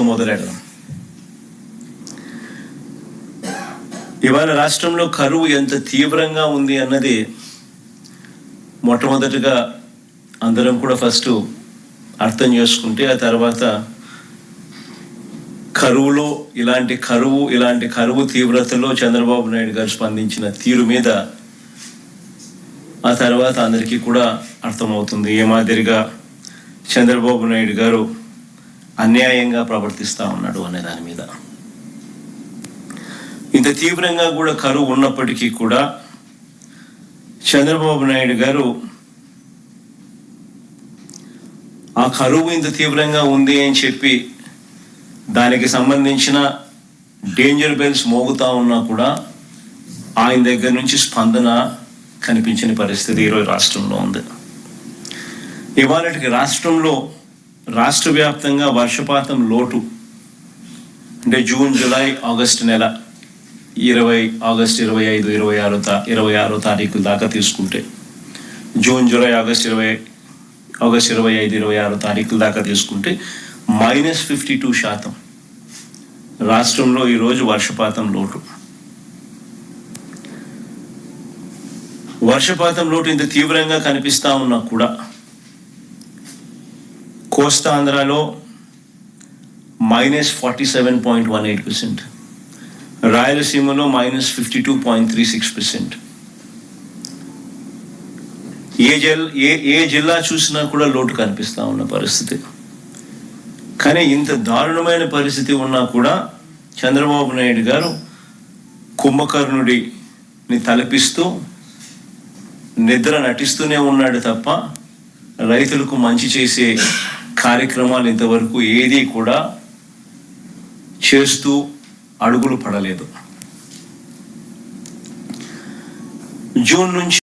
మొదలెడదాం. ఇవాళ రాష్ట్రంలో కరువు ఎంత తీవ్రంగా ఉంది అన్నది మొట్టమొదటిగా అందరం కూడా ఫస్ట్ అర్థం చేసుకుంటే, ఆ తర్వాత ఇలాంటి కరువు తీవ్రతలో చంద్రబాబు నాయుడు గారు స్పందించిన తీరు మీద ఆ తర్వాత అందరికీ కూడా అర్థమవుతుంది ఏ మాదిరిగా చంద్రబాబు నాయుడు గారు అన్యాయంగా ప్రవర్తిస్తూ ఉన్నాడు అనే దాని మీద. ఇంత తీవ్రంగా కూడా కరువు ఉన్నప్పటికీ కూడా చంద్రబాబు నాయుడు గారు ఆ కరువు ఇంత తీవ్రంగా ఉంది అని చెప్పి దానికి సంబంధించిన డేంజర్ బెల్స్ మోగుతా ఉన్నా కూడా ఆయన దగ్గర నుంచి స్పందన కనిపించిన పరిస్థితి ఈరోజు రాష్ట్రంలో ఉంది. ఇవాళకి రాష్ట్ర వ్యాప్తంగా వర్షపాతం లోటు అంటే జూన్, జూలై, ఆగస్టు నెల 25, 26 తారీఖుల దాకా తీసుకుంటే, జూన్, జూలై, ఆగస్ట్ 25, 26 తారీఖుల దాకా తీసుకుంటే -52% రాష్ట్రంలో ఈరోజు వర్షపాతం లోటు. వర్షపాతం లోటు ఇంత తీవ్రంగా కనిపిస్తా ఉన్నా కూడా కోస్తాంధ్రలో -47.18%, రాయలసీమలో -52.36%. ఏ జిల్లా చూసినా కూడా లోటు కనిపిస్తా ఉన్న పరిస్థితి. కానీ ఇంత దారుణమైన పరిస్థితి ఉన్నా కూడా చంద్రబాబు నాయుడు గారు కుంభకర్ణుడిని తలపిస్తూ నిద్ర నటిస్తూనే ఉన్నాడు తప్ప రైతులకు మంచి చేసే కార్యక్రమాలు ఇంతవరకు ఏది కూడా చేస్తూ అడుగులు పడలేదు. జూన్ నుంచి